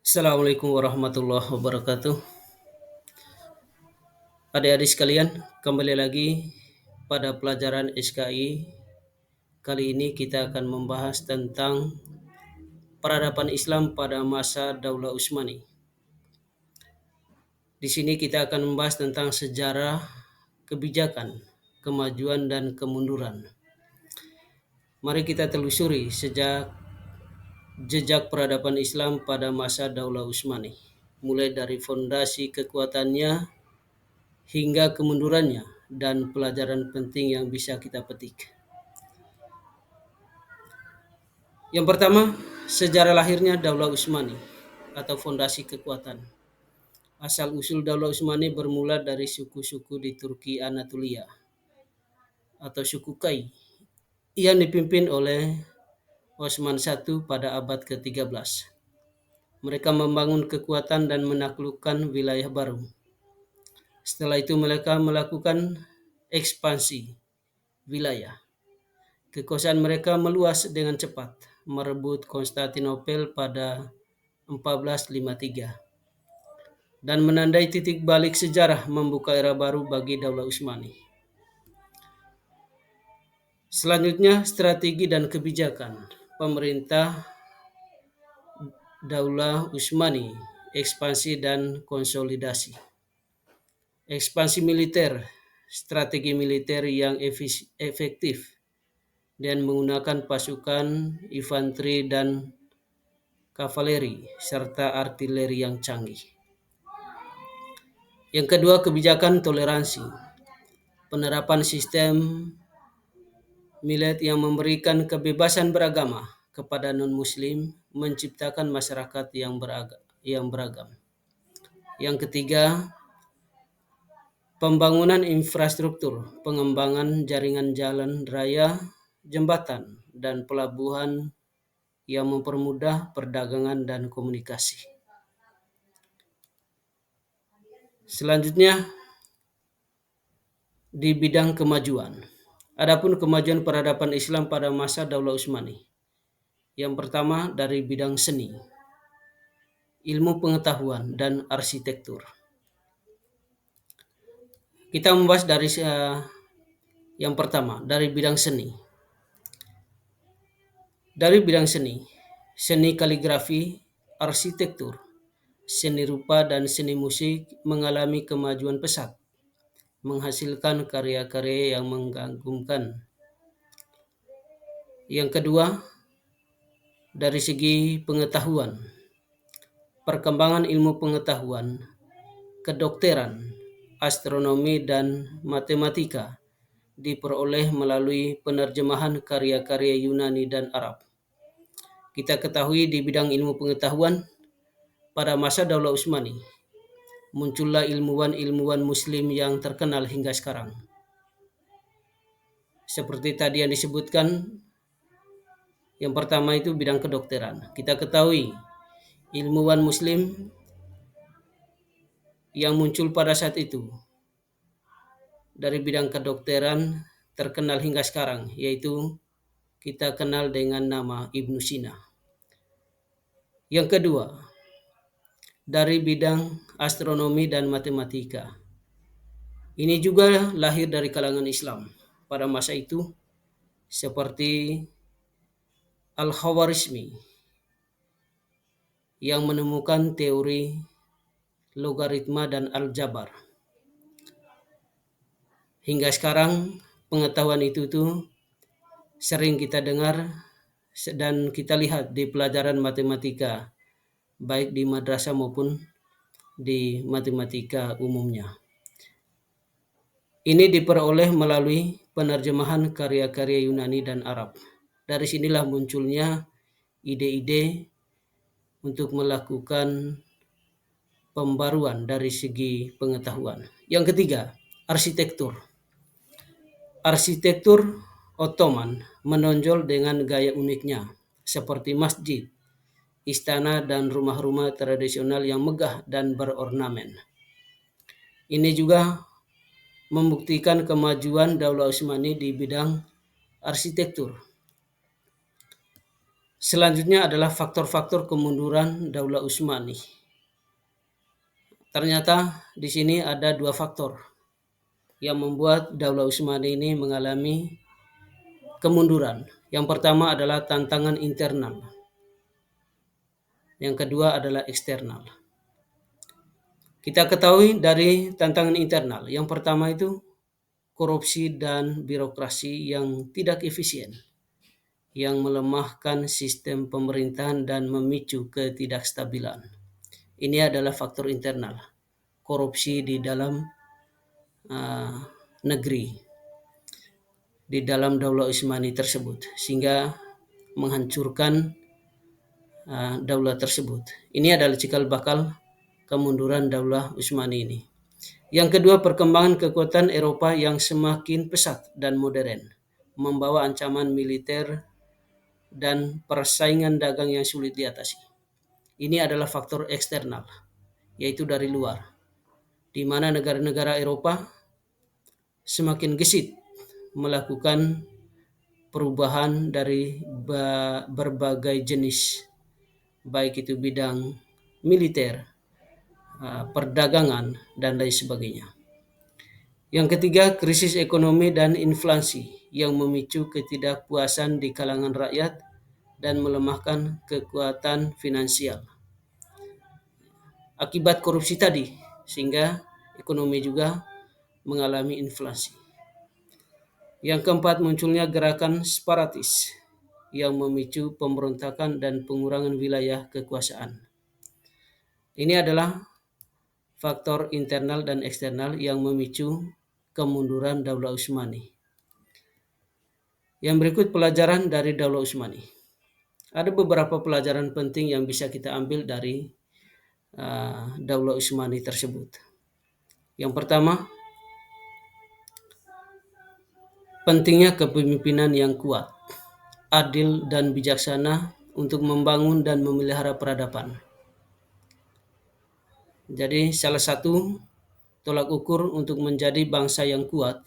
Assalamualaikum warahmatullahi wabarakatuh. Adik-adik sekalian, kembali lagi pada pelajaran SKI. Kali ini kita akan membahas tentang peradaban Islam pada masa Daulah Utsmani. Di sini kita akan membahas tentang sejarah, kebijakan, kemajuan dan kemunduran. Mari kita telusuri jejak peradaban Islam pada masa Daulah Utsmani, mulai dari fondasi kekuatannya hingga kemundurannya dan pelajaran penting yang bisa kita petik. Yang pertama, sejarah lahirnya Daulah Utsmani atau fondasi kekuatan. Asal-usul Daulah Utsmani bermula dari suku-suku di Turki Anatolia atau suku Kai yang dipimpin oleh Osman I pada abad ke-13. Mereka membangun kekuatan dan menaklukkan wilayah baru. Setelah itu mereka melakukan ekspansi wilayah. Kekuasaan mereka meluas dengan cepat, merebut Konstantinopel pada 1453 dan menandai titik balik sejarah membuka era baru bagi Daulah Utsmani. Selanjutnya, strategi dan kebijakan pemerintah Daulah Utsmani, ekspansi dan konsolidasi. Ekspansi militer, strategi militer yang efektif dan menggunakan pasukan infanteri dan kavaleri serta artileri yang canggih. Yang kedua, kebijakan toleransi. Penerapan sistem millet yang memberikan kebebasan beragama kepada non-muslim menciptakan masyarakat yang beragam. Yang ketiga, pembangunan infrastruktur, pengembangan jaringan jalan raya, jembatan, dan pelabuhan yang mempermudah perdagangan dan komunikasi. Selanjutnya, di bidang kemajuan. Adapun kemajuan peradaban Islam pada masa Daulah Utsmani. Yang pertama, dari bidang seni, ilmu pengetahuan, dan arsitektur. Kita membahas dari yang pertama, dari bidang seni. Dari bidang seni, seni kaligrafi, arsitektur, seni rupa, dan seni musik mengalami kemajuan pesat, menghasilkan karya-karya yang mengagumkan. Yang kedua, dari segi pengetahuan, perkembangan ilmu pengetahuan, kedokteran, astronomi, dan matematika diperoleh melalui penerjemahan karya-karya Yunani dan Arab. Kita ketahui di bidang ilmu pengetahuan, pada masa Daulah Utsmani, muncullah ilmuwan-ilmuwan muslim yang terkenal hingga sekarang. Seperti tadi yang disebutkan, yang pertama itu bidang kedokteran. Kita ketahui ilmuwan muslim yang muncul pada saat itu dari bidang kedokteran terkenal hingga sekarang, yaitu kita kenal dengan nama Ibnu Sina. Yang kedua, dari bidang astronomi dan matematika. Ini juga lahir dari kalangan Islam pada masa itu, seperti Al-Khawarizmi yang menemukan teori logaritma dan aljabar. Hingga sekarang pengetahuan itu tuh sering kita dengar dan kita lihat di pelajaran matematika, baik di madrasah maupun di matematika umumnya. Ini diperoleh melalui penerjemahan karya-karya Yunani dan Arab. Dari sinilah munculnya ide-ide untuk melakukan pembaruan dari segi pengetahuan. Yang ketiga, arsitektur. Arsitektur Ottoman menonjol dengan gaya uniknya, seperti masjid, istana, dan rumah-rumah tradisional yang megah dan berornamen. Ini juga membuktikan kemajuan Daulah Utsmani di bidang arsitektur. Selanjutnya adalah faktor-faktor kemunduran Daulah Utsmani. Ternyata di sini ada 2 faktor yang membuat Daulah Utsmani ini mengalami kemunduran. Yang pertama adalah tantangan internal. Yang kedua adalah eksternal. Kita ketahui dari tantangan internal. Yang pertama itu korupsi dan birokrasi yang tidak efisien, yang melemahkan sistem pemerintahan dan memicu ketidakstabilan. Ini adalah faktor internal, korupsi di dalam negeri, di dalam Daulah Utsmani tersebut, sehingga menghancurkan daulah tersebut. Ini adalah cikal bakal kemunduran Daulah Utsmani ini. Yang kedua, perkembangan kekuatan Eropa yang semakin pesat dan modern, membawa ancaman militer dan persaingan dagang yang sulit diatasi. Ini adalah faktor eksternal, yaitu dari luar, di mana negara-negara Eropa semakin gesit melakukan perubahan dari berbagai jenis, baik itu bidang militer, perdagangan, dan lain sebagainya. Yang ketiga, krisis ekonomi dan inflasi yang memicu ketidakpuasan di kalangan rakyat dan melemahkan kekuatan finansial. Akibat korupsi tadi, sehingga ekonomi juga mengalami inflasi. Yang keempat, munculnya gerakan separatis yang memicu pemberontakan dan pengurangan wilayah kekuasaan. Ini adalah faktor internal dan eksternal yang memicu kemunduran Daulah Utsmani. Yang berikut pelajaran dari Daulah Utsmani. Ada beberapa pelajaran penting yang bisa kita ambil dari Daulah Utsmani tersebut. Yang pertama, pentingnya kepemimpinan yang kuat, adil dan bijaksana untuk membangun dan memelihara peradaban. Jadi salah satu tolak ukur untuk menjadi bangsa yang kuat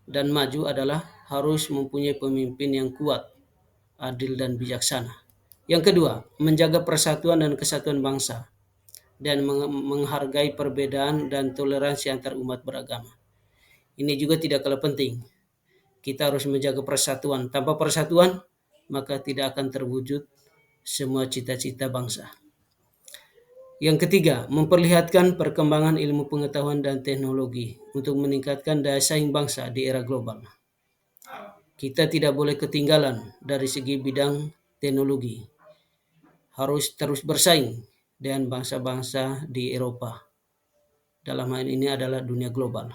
dan maju adalah harus mempunyai pemimpin yang kuat, adil dan bijaksana. Yang kedua, menjaga persatuan dan kesatuan bangsa dan menghargai perbedaan dan toleransi antar umat beragama. Ini juga tidak kalah penting. Kita harus menjaga persatuan. Tanpa persatuan, maka tidak akan terwujud semua cita-cita bangsa. Yang ketiga, memperlihatkan perkembangan ilmu pengetahuan dan teknologi untuk meningkatkan daya saing bangsa di era global. Kita tidak boleh ketinggalan dari segi bidang teknologi. Harus terus bersaing dengan bangsa-bangsa di Eropa. Dalam hal ini adalah dunia global.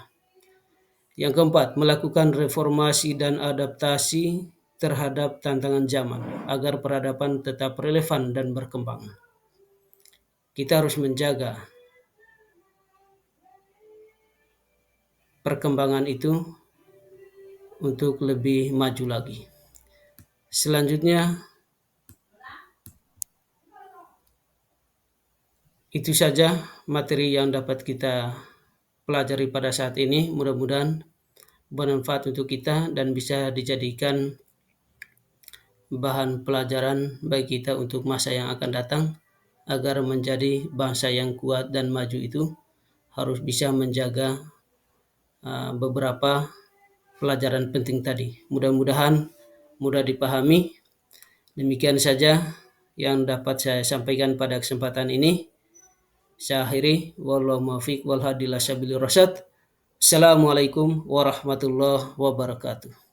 Yang keempat, melakukan reformasi dan adaptasi terhadap tantangan zaman agar peradaban tetap relevan dan berkembang. Kita harus menjaga perkembangan itu untuk lebih maju lagi. Selanjutnya, itu saja materi yang dapat kita pelajari pada saat ini. Mudah-mudahan bermanfaat untuk kita dan bisa dijadikan bahan pelajaran bagi kita untuk masa yang akan datang, agar menjadi bangsa yang kuat dan maju itu harus bisa menjaga beberapa pelajaran penting tadi. Mudah-mudahan mudah dipahami. Demikian saja yang dapat saya sampaikan pada kesempatan ini. Saya akhiri. Wallahu muwaffiq wal hadi ila sabilir rasyad. Assalamualaikum warahmatullahi wabarakatuh.